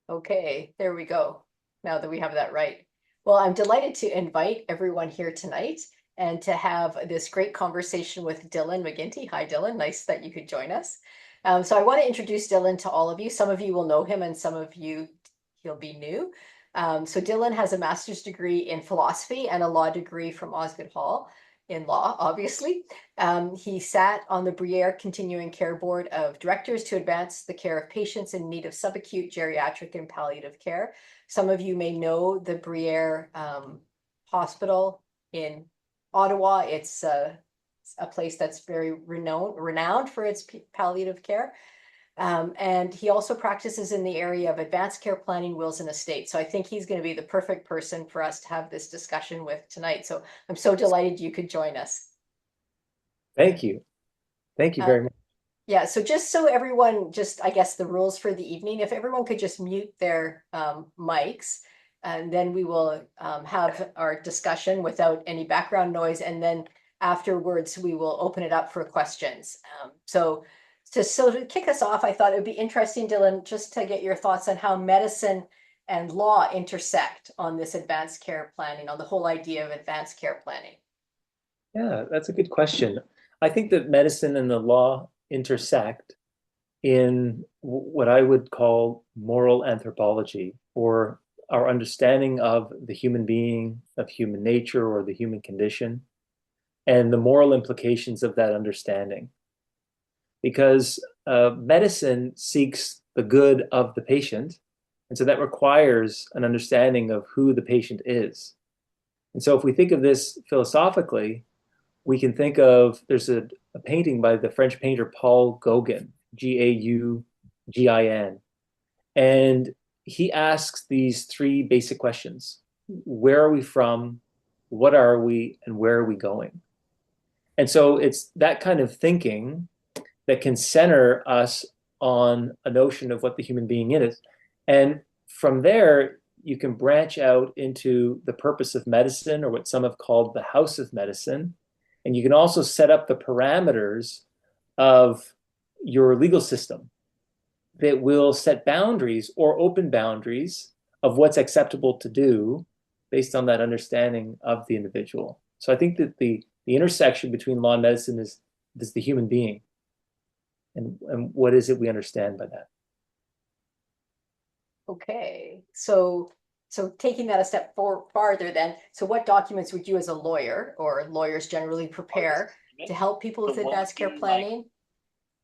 Okay, there we go. Now that we have that right. Well, I'm delighted to invite everyone here tonight and to have this great conversation with Dylan McGuinty. Hi, Dylan. Nice that you could join us. So I want to introduce Dylan to all of you. Some of you will know him and some of you, he'll be new. So Dylan has a master's degree in philosophy and a law degree from Osgoode Hall in law, obviously. He sat on the Briere Continuing Care Board of Directors to advance the care of patients in need of subacute geriatric and palliative care. Some of you may know the Briere Hospital in Ottawa. It's a place that's very renowned for its palliative care. And he also practices in the area of advanced care planning, wills, and estates. So I think he's going to be the perfect person for us to have this discussion with tonight. So I'm so delighted you could join us. Thank you. Thank you Uh, very much. yeah, so just so everyone, I guess the rules for the evening, if everyone could just mute their mics, and then we will have our discussion without any background noise. And then afterwards, we will open it up for questions. So to kick us off, I thought it would be interesting, Dylan, just to get your thoughts on how medicine and law intersect on this advanced care planning, on the whole idea of advanced care planning. Yeah, that's a good question. I think that medicine and the law intersect in what I would call moral anthropology, or our understanding of the human being, of human nature, or the human condition, and the moral implications of that understanding. Because medicine seeks the good of the patient, and so that requires an understanding of who the patient is. And so if we think of this philosophically, we can think of there's a painting by the French painter Paul Gauguin, Gaugin, and he asks these three basic questions. Where are we from? What are we? And where are we going? And so it's that kind of thinking that can center us on a notion of what the human being is. And from there, you can branch out into the purpose of medicine, or what some have called the house of medicine. And you can also set up the parameters of your legal system that will set boundaries or open boundaries of what's acceptable to do based on that understanding of the individual. So I think that the intersection between law and medicine is the human being. And what is it we understand by that? Okay, so taking that a step farther then, so what documents would you as a lawyer or lawyers generally prepare to help people with advanced care planning?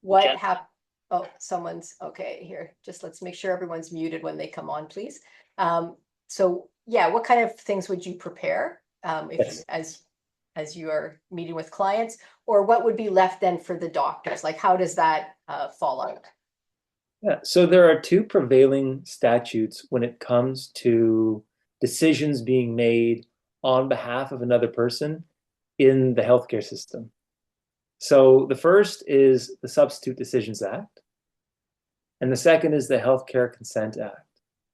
What hap, oh, someone's, okay, here, just let's make sure everyone's muted when they come on, please. So yeah, what kind of things would you prepare if you, Yes. as you are meeting with clients, or what would be left then for the doctors? Like, how does that fall out? Yeah. So there are two prevailing statutes when it comes to decisions being made on behalf of another person in the healthcare system. So the first is the Substitute Decisions Act, and the second is the Healthcare Consent Act.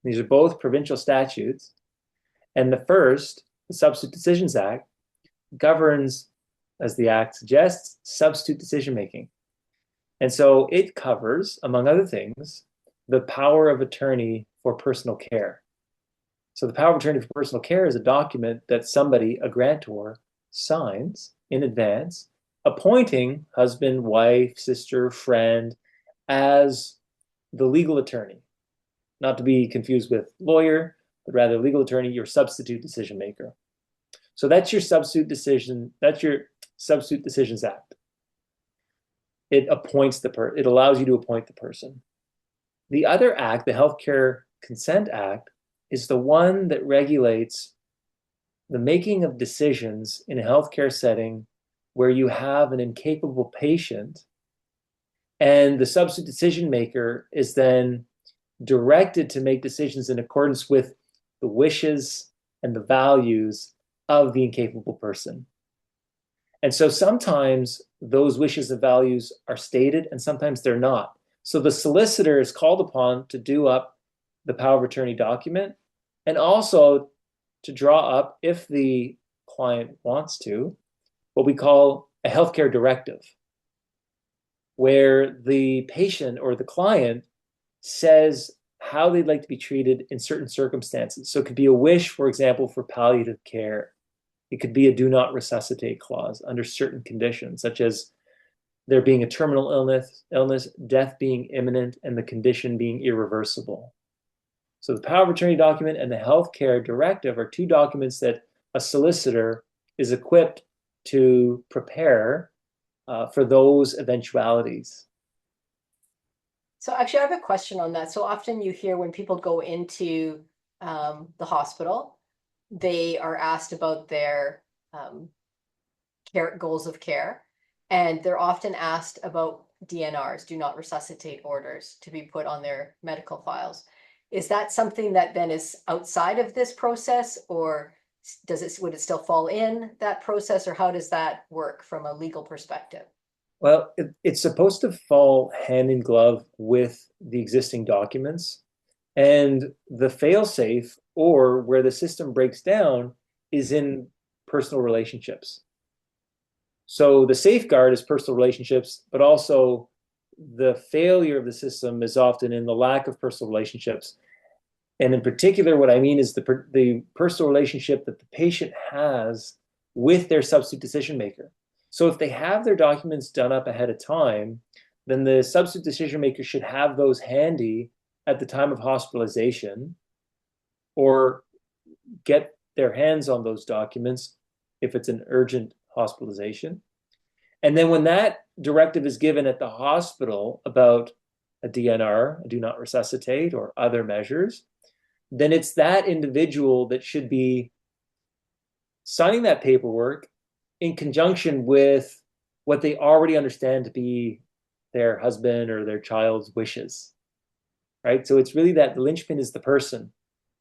These are both provincial statutes. And the first, the Substitute Decisions Act, governs, as the act suggests, substitute decision making. And so it covers, among other things, the power of attorney for personal care. So the power of attorney for personal care is a document that somebody, a grantor, signs in advance, appointing husband, wife, sister, friend as the legal attorney, not to be confused with lawyer, but rather legal attorney, your substitute decision maker. So that's your substitute decision. That's your Substitute Decisions Act. It it allows you to appoint the person. The other act, the Healthcare Consent Act, is the one that regulates the making of decisions in a healthcare setting where you have an incapable patient, and the substitute decision maker is then directed to make decisions in accordance with the wishes and the values of the incapable person. And so sometimes those wishes and values are stated and sometimes they're not. So the solicitor is called upon to do up the power of attorney document and also to draw up, if the client wants to, what we call a healthcare directive, where the patient or the client says how they'd like to be treated in certain circumstances. So it could be a wish, for example, for palliative care. It could be a do not resuscitate clause under certain conditions, such as there being a terminal illness, death being imminent, and the condition being irreversible. So the power of attorney document and the healthcare directive are two documents that a solicitor is equipped to prepare for those eventualities. So actually, I have a question on that. So often you hear when people go into the hospital, they are asked about their care goals of care, and they're often asked about DNRs, do not resuscitate orders, to be put on their medical files. Is that something that then is outside of this process, or would it still fall in that process, or how does that work from a legal perspective? Well, it's supposed to fall hand in glove with the existing documents. And the fail-safe, or where the system breaks down, is in personal relationships. So the safeguard is personal relationships, but also the failure of the system is often in the lack of personal relationships. And in particular, what I mean is the personal relationship that the patient has with their substitute decision maker. So if they have their documents done up ahead of time, then the substitute decision maker should have those handy at the time of hospitalization, or get their hands on those documents if it's an urgent hospitalization. And then when that directive is given at the hospital about a DNR, a do not resuscitate, or other measures, then it's that individual that should be signing that paperwork in conjunction with what they already understand to be their husband or their child's wishes, right? So it's really that the linchpin is the person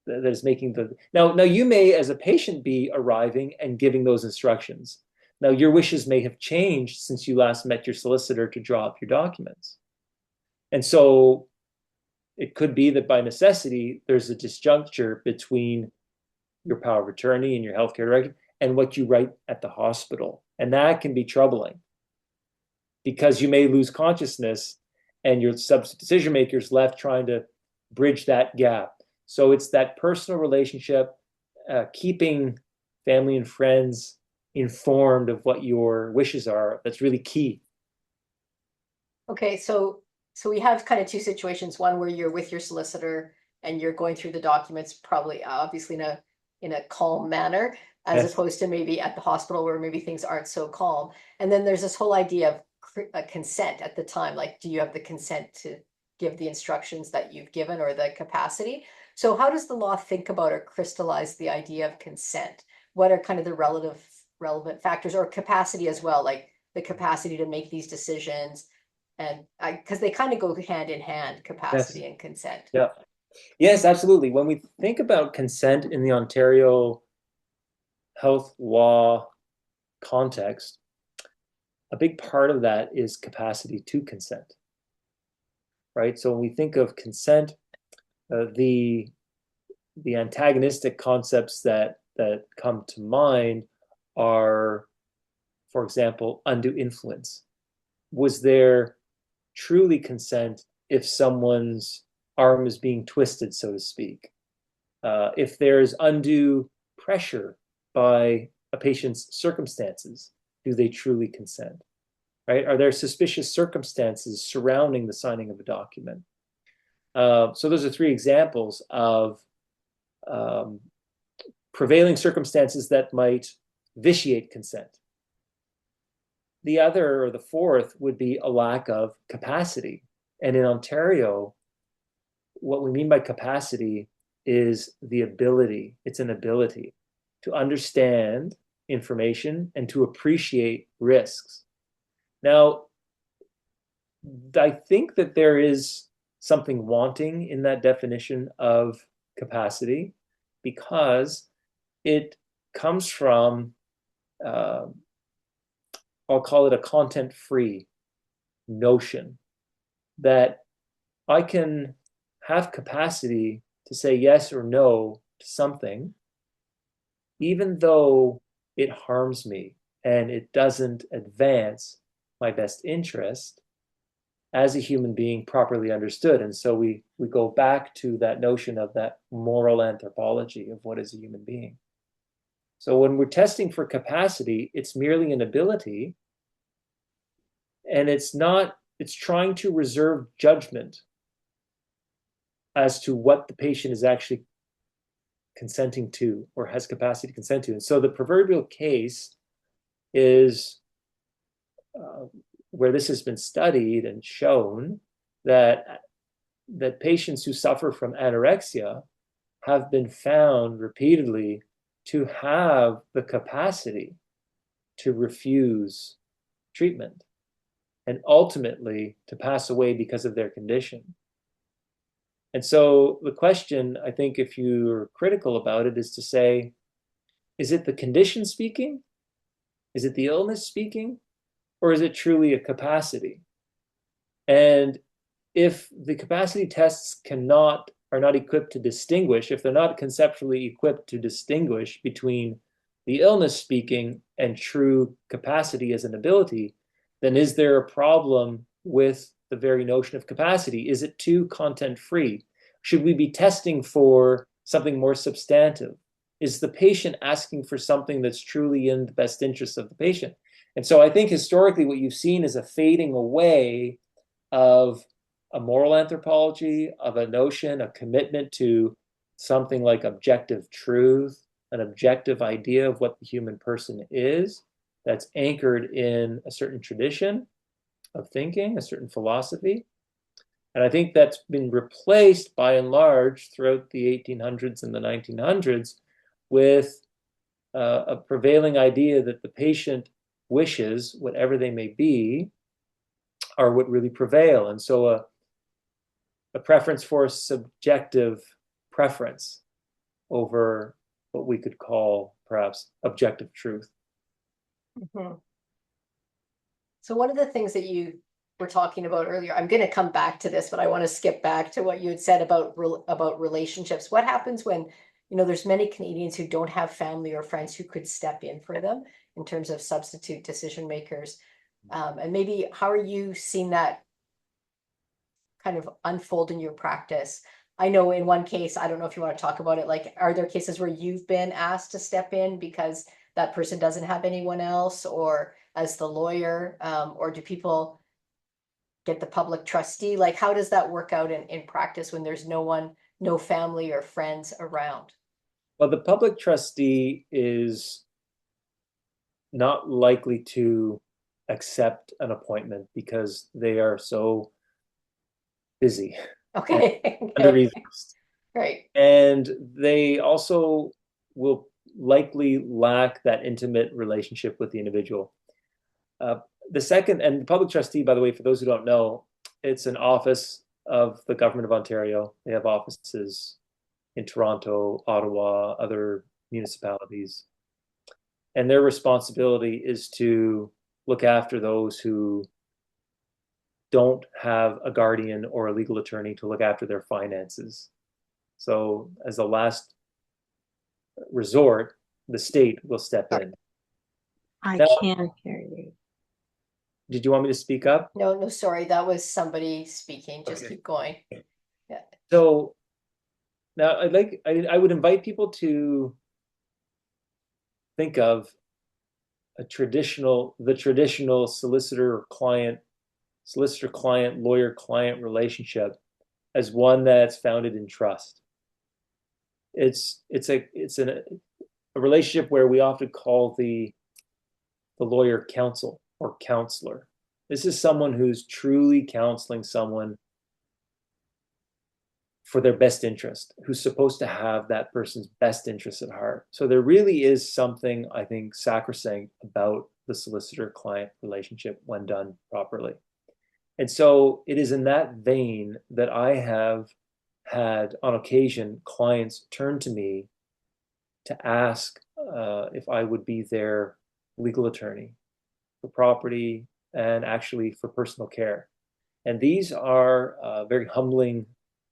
that is making the. Now you may, as a patient, be arriving and giving those instructions. Now your wishes may have changed since you last met your solicitor to draw up your documents. And so it could be that by necessity, there's a disjuncture between your power of attorney and your healthcare directive and what you write at the hospital. And that can be troubling because you may lose consciousness and your substitute decision maker is left trying to bridge that gap. So it's that personal relationship, keeping family and friends informed of what your wishes are, that's really key. Okay, so we have kind of two situations. One where you're with your solicitor and you're going through the documents, probably obviously in a calm manner, as Yes. opposed to maybe at the hospital where maybe things aren't so calm. And then there's this whole idea of consent at the time. Like, do you have the consent to give the instructions that you've given, or the capacity? So how does the law think about or crystallize the idea of consent? What are kind of the relevant factors, or capacity as well, like the capacity to make these decisions? And because they kind of go hand in hand, Yes. capacity and consent. Yeah. Yes, absolutely. When we think about consent in the Ontario health law context, a big part of that is capacity to consent, right? So when we think of consent, the antagonistic concepts that come to mind are, for example, undue influence. Was there truly consent if someone's arm is being twisted, so to speak? If there's undue pressure by a patient's circumstances, do they truly consent? Right? Are there suspicious circumstances surrounding the signing of a document? So those are three examples of um, prevailing circumstances that might vitiate consent. The other, or the fourth, would be a lack of capacity. And in Ontario, what we mean by capacity is the ability, it's an ability to understand information and to appreciate risks. Now, I think that there is something wanting in that definition of capacity because it comes from, I'll call it a content-free notion that I can have capacity to say yes or no to something, even though it harms me and it doesn't advance my best interest. as a human being properly understood. And so we go back to that notion of that moral anthropology of what is a human being. So when we're testing for capacity, it's merely an ability, and it's trying to reserve judgment as to what the patient is actually consenting to or has capacity to consent to. And so the proverbial case is where this has been studied and shown that patients who suffer from anorexia have been found repeatedly to have the capacity to refuse treatment and ultimately to pass away because of their condition. And so the question, I think, if you're critical about it, is to say, is it the condition speaking? Is it the illness speaking? Or is it truly a capacity? And if the capacity tests are not equipped to distinguish, if they're not conceptually equipped to distinguish between the illness speaking and true capacity as an ability, then is there a problem with the very notion of capacity? Is it too content free? Should we be testing for something more substantive? Is the patient asking for something that's truly in the best interest of the patient? And so I think historically what you've seen is a fading away of a moral anthropology, of a notion, a commitment to something like objective truth, an objective idea of what the human person is, that's anchored in a certain tradition of thinking, a certain philosophy. And I think that's been replaced by and large throughout the 1800s and the 1900s with a prevailing idea that the patient wishes, whatever they may be, are what really prevail. And so a preference for a subjective preference over what we could call perhaps objective truth. Mm-hmm. So one of the things that you were talking about earlier, I'm going to come back to this, but I want to skip back to what you had said about relationships. What happens when, there's many Canadians who don't have family or friends who could step in for them in terms of substitute decision makers? And maybe how are you seeing that kind of unfold in your practice? I know in one case, I don't know if you want to talk about it, like, are there cases where you've been asked to step in because that person doesn't have anyone else, or as the lawyer, or do people get the public trustee? Like, how does that work out in practice when there's no one, no family or friends around? Well, the public trustee is not likely to accept an appointment because they are so busy and Okay. under-resourced. Right. And they also will likely lack that intimate relationship with the individual. The second, and the public trustee, by the way, for those who don't know, it's an office of the government of Ontario. They have offices in Toronto, Ottawa, other municipalities. And their responsibility is to look after those who don't have a guardian or a legal attorney to look after their finances. So as a last resort, the state will step in. I Now, can't hear you. did you want me to speak up? No, sorry, that was somebody speaking. Just Okay. keep going. Yeah. So now I would invite people to think of the traditional solicitor client, lawyer client relationship as one that's founded in trust. It's a relationship where we often call the lawyer counsel or counselor. This is someone who's truly counseling someone for their best interest, who's supposed to have that person's best interest at heart. So there really is something, I think, sacrosanct about the solicitor-client relationship when done properly. And so it is in that vein that I have had, on occasion, clients turn to me to ask if I would be their legal attorney for property and actually for personal care. And these are very humbling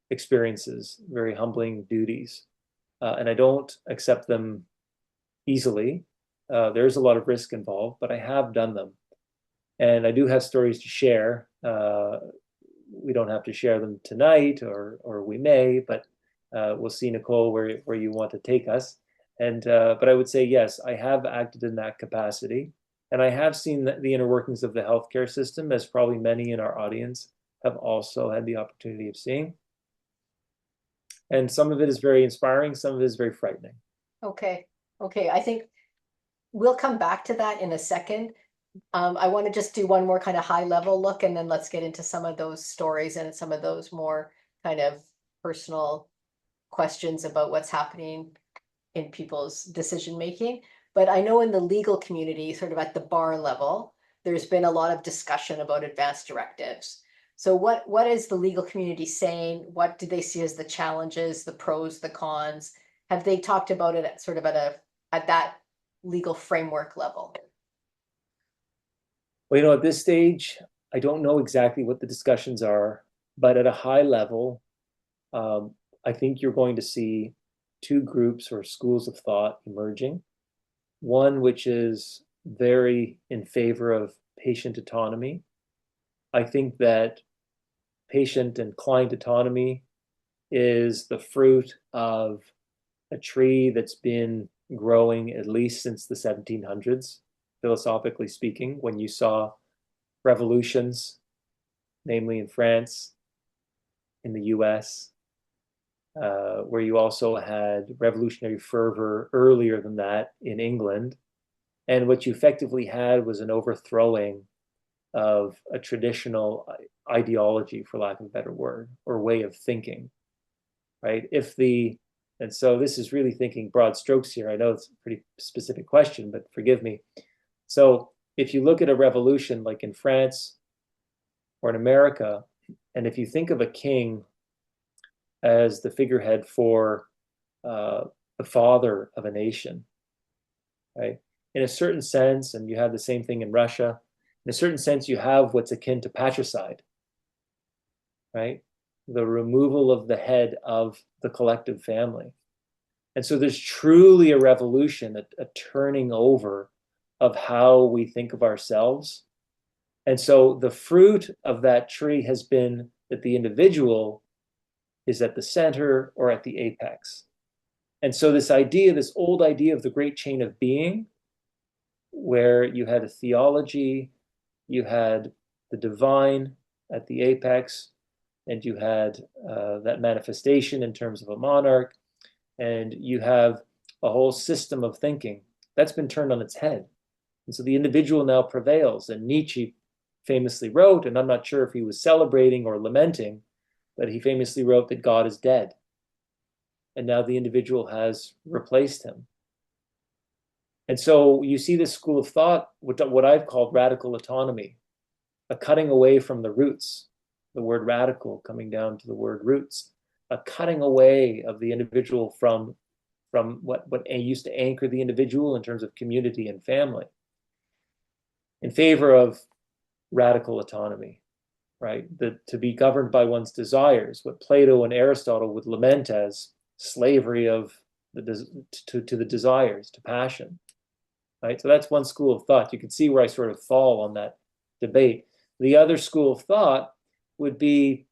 experiences, very humbling duties. And I don't accept them easily. There's a lot of risk involved, but I have done them. And I do have stories to share we don't have to share them tonight, or we may, but we'll see, Nicole, where you want to take us. And but I would say, yes, I have acted in that capacity. And I have seen the inner workings of the healthcare system, as probably many in our audience have also had the opportunity of seeing. And some of it is very inspiring, some of it is very frightening. Okay. Okay. I think we'll come back to that in a second. I want to just do one more kind of high level look, and then let's get into some of those stories and some of those more kind of personal questions about what's happening in people's decision making. But I know in the legal community, sort of at the bar level, there's been a lot of discussion about advanced directives. So what is the legal community saying? What do they see as the challenges, the pros, the cons? Have they talked about it at sort of at that legal framework level? Well, at this stage, I don't know exactly what the discussions are, but at a high level, I think you're going to see two groups or schools of thought emerging. One which is very in favor of patient autonomy. I think that patient and client autonomy is the fruit of a tree that's been growing at least since the 1700s, philosophically speaking, when you saw revolutions, namely in France, in the US, where you also had revolutionary fervor earlier than that in England. And what you effectively had was an overthrowing of a traditional ideology, for lack of a better word, or way of thinking, right? And so this is really thinking broad strokes here. I know it's a pretty specific question, but forgive me. So if you look at a revolution like in France or in America, and if you think of a king as the figurehead for the father of a nation, right? In a certain sense, and you have the same thing in Russia, in a certain sense, you have what's akin to patricide, right? The removal of the head of the collective family. And so there's truly a revolution, a turning over of how we think of ourselves. And so the fruit of that tree has been that the individual is at the center or at the apex. And so this old idea of the great chain of being, where you had a theology, you had the divine at the apex, and you had that manifestation in terms of a monarch, and you have a whole system of thinking that's been turned on its head. And so the individual now prevails. And Nietzsche famously wrote, and I'm not sure if he was celebrating or lamenting, but he famously wrote that God is dead. And now the individual has replaced him. And so you see this school of thought, what I've called radical autonomy, a cutting away from the roots, the word radical coming down to the word roots, a cutting away of the individual from what used to anchor the individual in terms of community and family, in favor of radical autonomy, right? To be governed by one's desires, what Plato and Aristotle would lament as slavery of to the desires, to passion, right? So that's one school of thought. You can see where I sort of fall on that debate. The other school of thought would be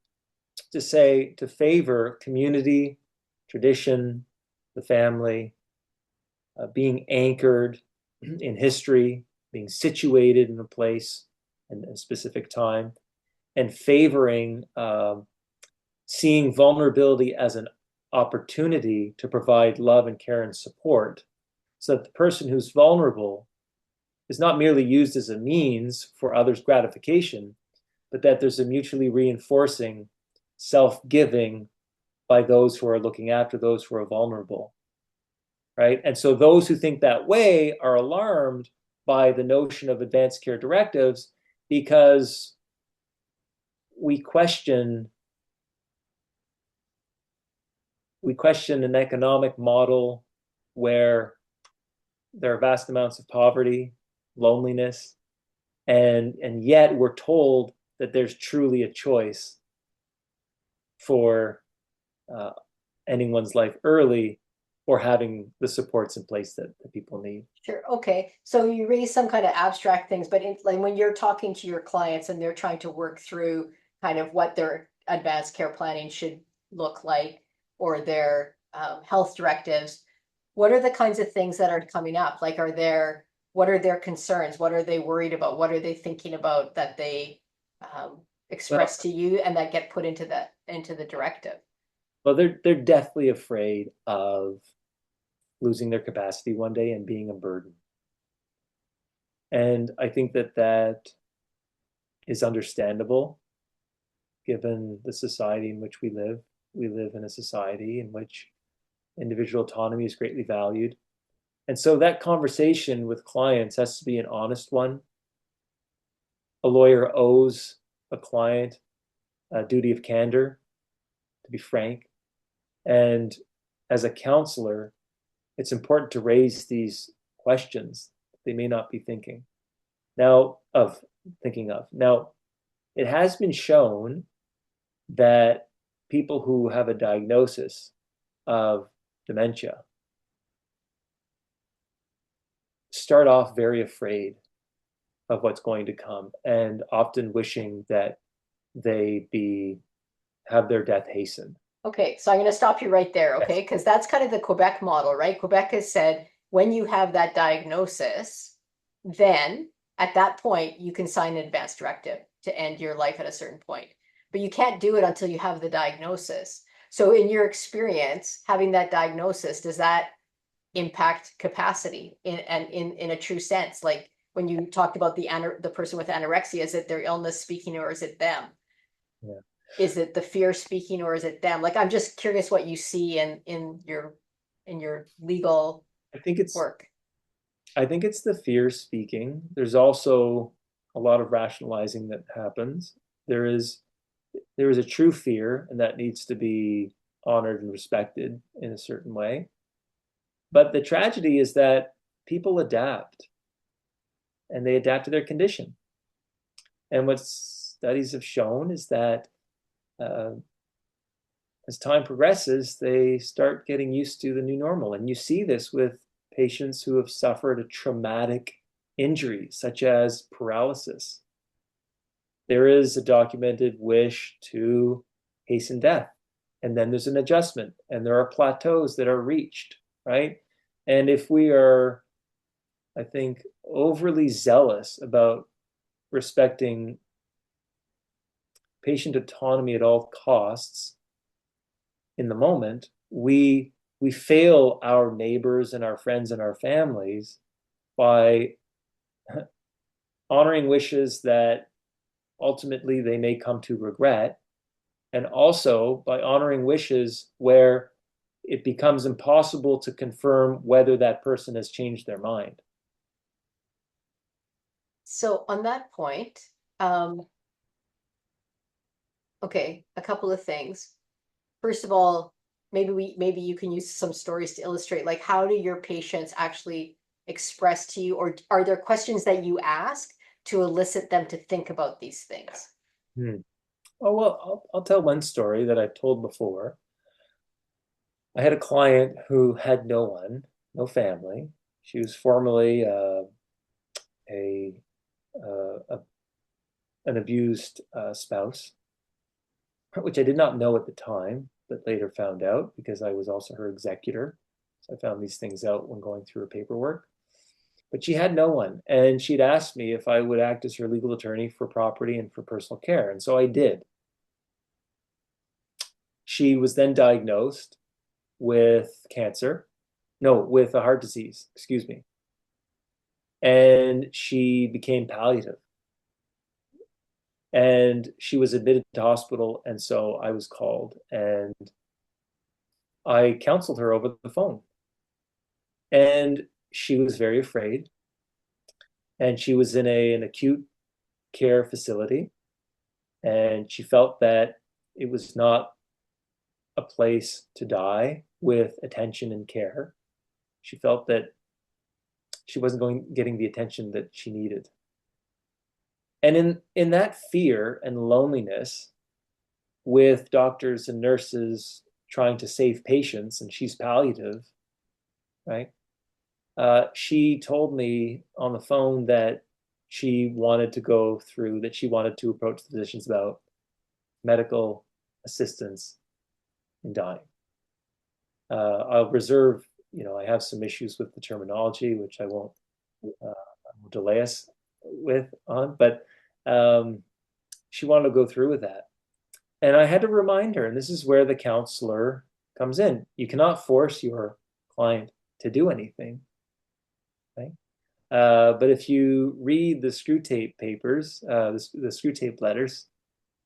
to favor community, tradition, the family, being anchored in history, being situated in a place and a specific time, and favoring seeing vulnerability as an opportunity to provide love and care and support, so that the person who's vulnerable is not merely used as a means for others' gratification, but that there's a mutually reinforcing self-giving by those who are looking after those who are vulnerable, right? And so those who think that way are alarmed by the notion of advanced care directives, because we question an economic model where there are vast amounts of poverty, loneliness, and yet we're told that there's truly a choice for ending one's life early or having the supports in place that people need. Sure. Okay. So you raise some kind of abstract things, but like when you're talking to your clients and they're trying to work through kind of what their advanced care planning should look like, or their health directives, what are the kinds of things that are coming up? Like, what are their concerns? What are they worried about? What are they thinking about that they Well, express to you and that get put into the directive? well, they're deathly afraid of losing their capacity one day and being a burden. And I think that that is understandable given the society in which we live. We live in a society in which individual autonomy is greatly valued. And so that conversation with clients has to be an honest one. A lawyer owes a client a duty of candor, to be frank. And as a counselor, it's important to raise these questions they may not be thinking of. Now, it has been shown that people who have a diagnosis of dementia start off very afraid of what's going to come and often wishing that they have their death hastened. Okay, so I'm going to stop you right there, okay? Because that's kind of the Quebec model, right? Quebec has said when you have that diagnosis, then at that point you can sign an advance directive to end your life at a certain point. But you can't do it until you have the diagnosis. So in your experience, having that diagnosis, does that impact capacity in a true sense? Like when you talked about the person with anorexia, is it their illness speaking or is it them? Yeah. Is it the fear speaking or is it them? Like, I'm just curious what you see in your legal I think it's work. I think it's the fear speaking. There's also a lot of rationalizing that happens. There is there is a true fear, and that needs to be honored and respected in a certain way. But the tragedy is that people adapt, and they adapt to their condition. And what studies have shown is that uh, as time progresses, they start getting used to the new normal. And you see this with patients who have suffered a traumatic injury, such as paralysis. There is a documented wish to hasten death. And then there's an adjustment, and there are plateaus that are reached, right? And if we are, I think, overly zealous about respecting patient autonomy at all costs in the moment, we fail our neighbors and our friends and our families by honoring wishes that ultimately they may come to regret, and also by honoring wishes where it becomes impossible to confirm whether that person has changed their mind. So on that point, um, okay, a couple of things. First of all, maybe you can use some stories to illustrate, like, how do your patients actually express to you, or are there questions that you ask to elicit them to think about these things? Hmm. Oh, well, I'll tell one story that I've told before. I had a client who had no one, no family. She was formerly a, a an abused spouse, which I did not know at the time, but later found out because I was also her executor. So I found these things out when going through her paperwork. But she had no one, and she'd asked me if I would act as her legal attorney for property and for personal care, and so I did. She was then diagnosed with cancer, no, with a heart disease, excuse me, and she became palliative. And she was admitted to hospital, and so I was called, and I counseled her over the phone. And she was very afraid, and she was in an acute care facility, and she felt that it was not a place to die with attention and care. She felt that she wasn't getting the attention that she needed. And in that fear and loneliness, with doctors and nurses trying to save patients, and she's palliative, right? She told me on the phone that she wanted to approach the physicians about medical assistance in dying. I'll reserve, I have some issues with the terminology, which I won't delay us with on, but she wanted to go through with that. And I had to remind her, and this is where the counselor comes in. You cannot force your client to do anything, right? But if you read the screw tape papers, the screw tape letters,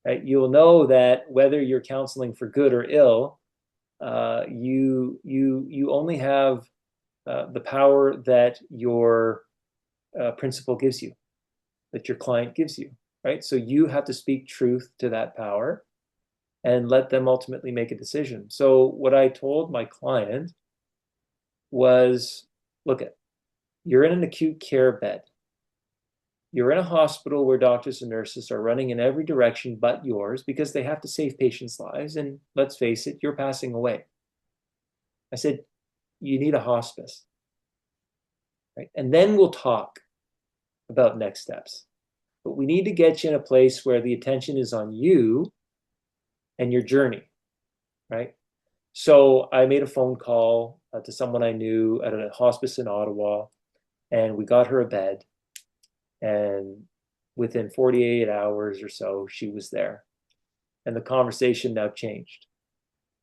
right, you'll know that whether you're counseling for good or ill, you only have the power that your principal gives you, that your client gives you, right? So you have to speak truth to that power and let them ultimately make a decision. So what I told my client was, look, you're in an acute care bed. You're in a hospital where doctors and nurses are running in every direction but yours because they have to save patients' lives. And let's face it, you're passing away. I said, you need a hospice, right? And then we'll talk about next steps. But we need to get you in a place where the attention is on you and your journey, right? So I made a phone call to someone I knew at a hospice in Ottawa, and we got her a bed. And within 48 hours or so, she was there. And the conversation now changed,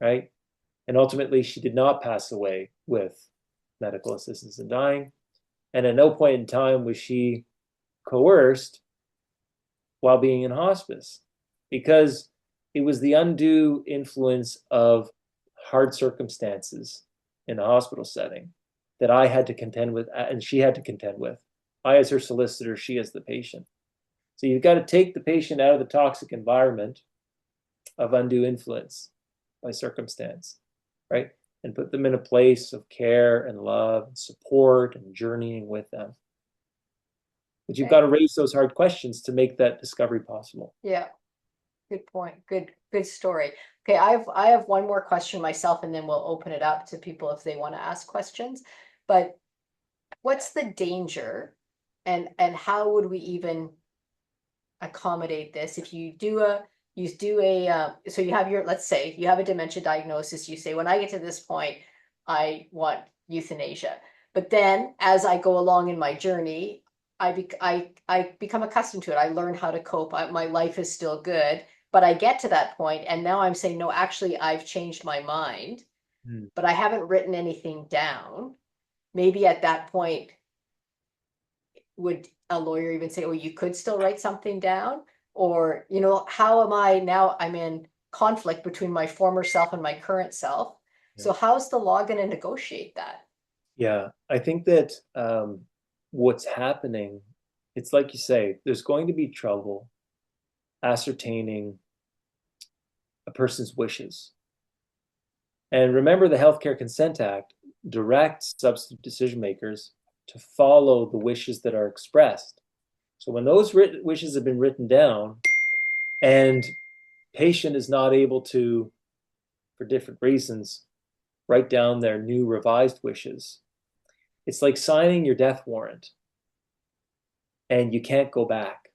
right? And ultimately, she did not pass away with medical assistance in dying. And at no point in time was she coerced while being in hospice, because it was the undue influence of hard circumstances in a hospital setting that I had to contend with, and she had to contend with. I as her solicitor, she as the patient. So you've got to take the patient out of the toxic environment of undue influence by circumstance, right? And put them in a place of care and love and support and journeying with them. But you've got to raise those hard questions to make that discovery possible. Yeah, good point. Good story. Okay, I have one more question myself, and then we'll open it up to people if they want to ask questions. But what's the danger, and how would we even accommodate this if you do a so you have let's say you have a dementia diagnosis, you say, when I get to this point, I want euthanasia. But then as I go along in my journey, I become accustomed to it. I learn how to cope. My life is still good, but I get to that point, and now I'm saying, no, actually, I've changed my mind, but I haven't written anything down. Maybe at that point, would a lawyer even say, oh, you could still write something down? Or, how am I now? I'm in conflict between my former self and my current self. Yeah. So how's the law going to negotiate that? Yeah, I think that what's happening, it's like you say, there's going to be trouble ascertaining a person's wishes. And remember, the Healthcare Consent Act directs substantive decision makers to follow the wishes that are expressed. So when those wishes have been written down and patient is not able to, for different reasons, write down their new revised wishes, it's like signing your death warrant and you can't go back.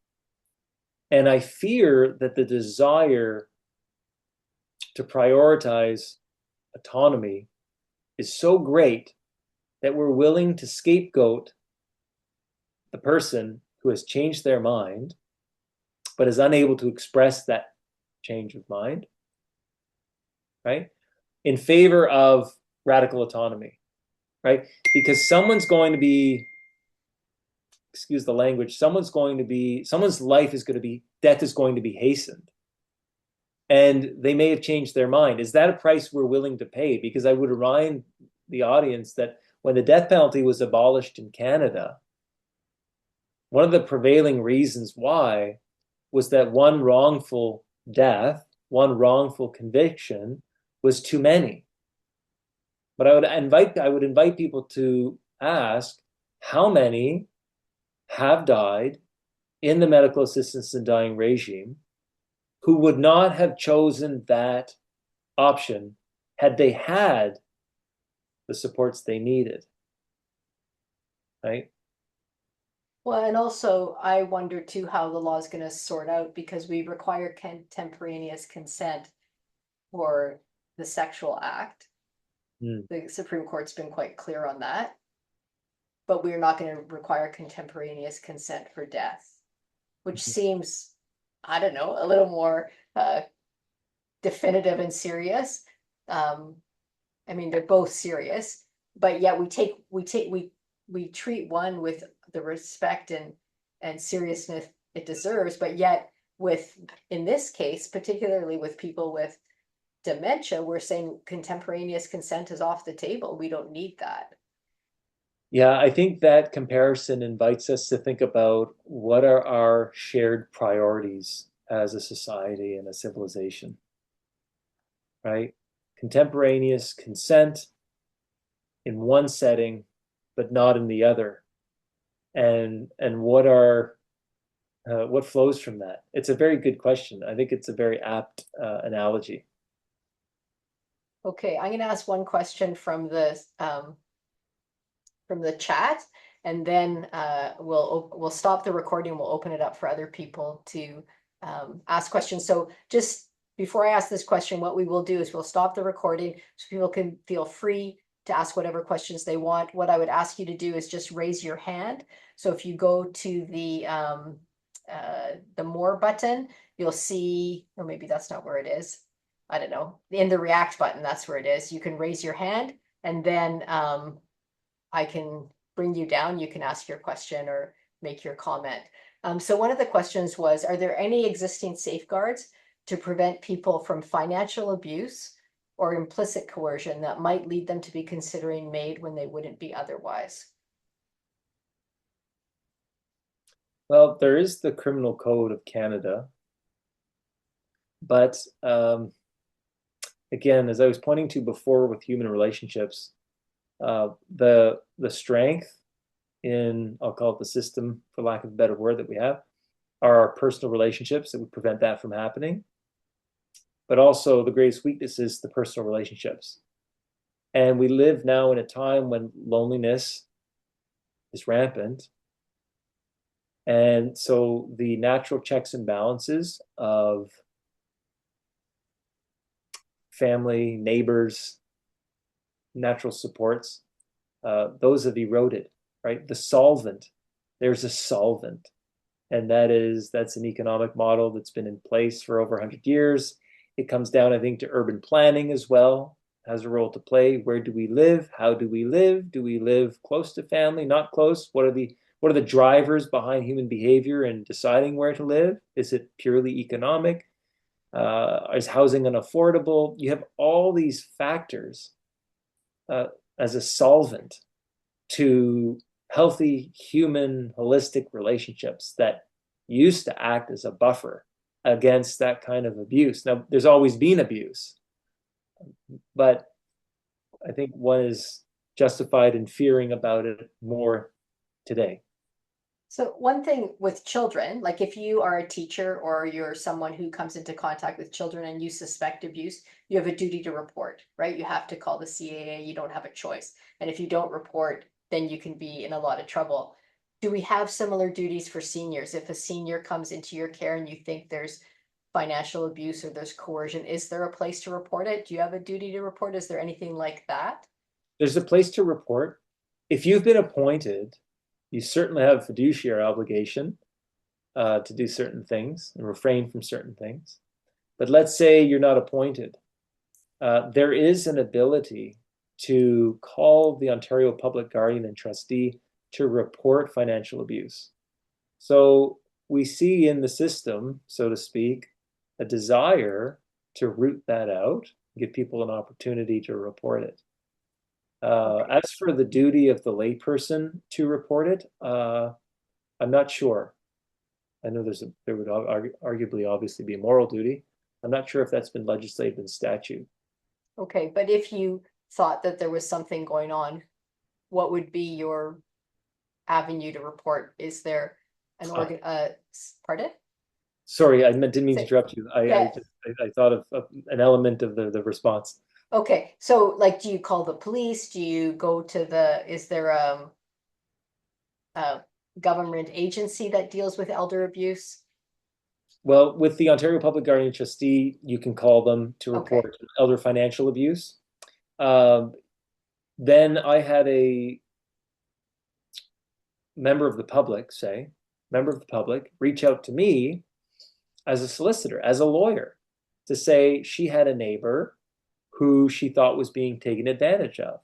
And I fear that the desire to prioritize autonomy is so great that we're willing to scapegoat the person who has changed their mind, but is unable to express that change of mind, right? In favor of radical autonomy, right? Because someone's going to be, excuse the language, someone's life is going to be, death is going to be hastened. And they may have changed their mind. Is that a price we're willing to pay? Because I would remind the audience that when the death penalty was abolished in Canada, one of the prevailing reasons why was that one wrongful death, one wrongful conviction was too many. But I would invite people to ask, how many have died in the medical assistance in dying regime who would not have chosen that option had they had the supports they needed, right? Well, and also I wonder too how the law is going to sort out because we require contemporaneous consent for the sexual act. Hmm. The Supreme Court's been quite clear on that, but we're not going to require contemporaneous consent for death, which seems, I don't know, a little more definitive and serious. Um, I mean, they're both serious, but yet we treat one with the respect and seriousness it deserves, but yet with in this case, particularly with people with dementia, we're saying contemporaneous consent is off the table. We don't need that. Yeah, I think that comparison invites us to think about what are our shared priorities as a society and a civilization, right? Contemporaneous consent in one setting, but not in the other. And what flows from that? It's a very good question. I think it's a very apt analogy. Okay, I'm going to ask one question from the chat, and then we'll stop the recording. We'll open it up for other people to ask questions. So just before I ask this question, what we will do is we'll stop the recording so people can feel free to ask whatever questions they want. What I would ask you to do is just raise your hand. So if you go to the more button, you'll see, or maybe that's not where it is. I don't know. In the react button, that's where it is. You can raise your hand, and then I can bring you down. You can ask your question or make your comment. So one of the questions was, are there any existing safeguards to prevent people from financial abuse or implicit coercion that might lead them to be considering MAID when they wouldn't be otherwise? Well, there is the Criminal Code of Canada, but again, as I was pointing to before with human relationships, the strength in, I'll call it the system, for lack of a better word, that we have, are our personal relationships that would prevent that from happening. But also the greatest weakness is the personal relationships. And we live now in a time when loneliness is rampant. And so the natural checks and balances of family, neighbors, natural supports, those have eroded, right? The solvent, there's a solvent. And that's an economic model that's been in place for over 100 years. It comes down, I think, to urban planning as well, has a role to play. Where do we live? How do we live? Do we live close to family, not close? What are the drivers behind human behavior and deciding where to live? Is it purely economic? Is housing unaffordable? You have all these factors uh, as a solvent to healthy human holistic relationships that used to act as a buffer against that kind of abuse. Now, there's always been abuse, but I think one is justified in fearing about it more today. So one thing with children, like if you are a teacher or you're someone who comes into contact with children and you suspect abuse, you have a duty to report, right? You have to call the CAA, you don't have a choice. And if you don't report, then you can be in a lot of trouble. Do we have similar duties for seniors? If a senior comes into your care and you think there's financial abuse or there's coercion, is there a place to report it? Do you have a duty to report? Is there anything like that? There's a place to report. If you've been appointed, you certainly have a fiduciary obligation to do certain things and refrain from certain things. But let's say you're not appointed. There is an ability to call the Ontario Public Guardian and Trustee to report financial abuse. So we see in the system, so to speak, a desire to root that out, give people an opportunity to report it. Okay. As for the duty of the layperson to report it, I'm not sure. I know there would arguably obviously be a moral duty. I'm not sure if that's been legislated in statute. Okay, but if you thought that there was something going on, what would be your avenue to report? Is there an Ah, organ, pardon? sorry, didn't mean to Say, interrupt you. yeah, I thought of an element of the response. okay. So like, do you call the police? Do you go to is there, government agency that deals with elder abuse? Well, with the Ontario Public Guardian Trustee, you can call them to Okay, report elder financial abuse. Um, then I had a member of the public, member of the public, reach out to me as a solicitor, as a lawyer, to say she had a neighbor who she thought was being taken advantage of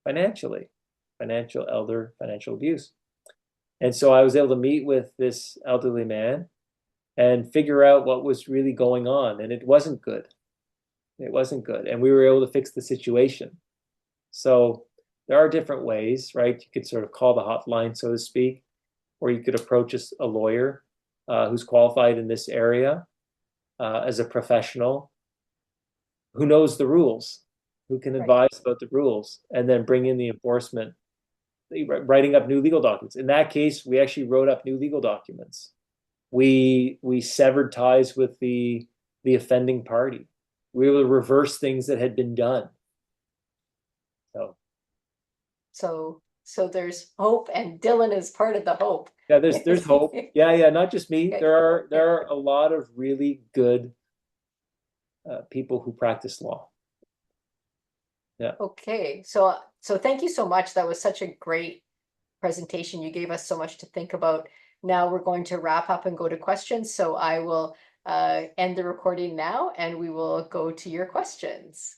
financially, financial abuse. And so I was able to meet with this elderly man and figure out what was really going on. And it wasn't good. It wasn't good. And we were able to fix the situation. So there are different ways, right? You could sort of call the hotline, so to speak, or you could approach a lawyer who's qualified in this area as a professional who knows the rules, who can right. advise about the rules, and then bring in the enforcement, writing up new legal documents. In that case, we actually wrote up new legal documents. We severed ties with the offending party. We were able to reverse things that had been done. So So there's hope, and Dylan is part of the hope. yeah, there's hope. Yeah, yeah, not just me. Okay. There are a lot of really good people who practice law. Yeah. Okay, so thank you so much. That was such a great presentation. You gave us so much to think about. Now we're going to wrap up and go to questions. So I will end the recording now, and we will go to your questions.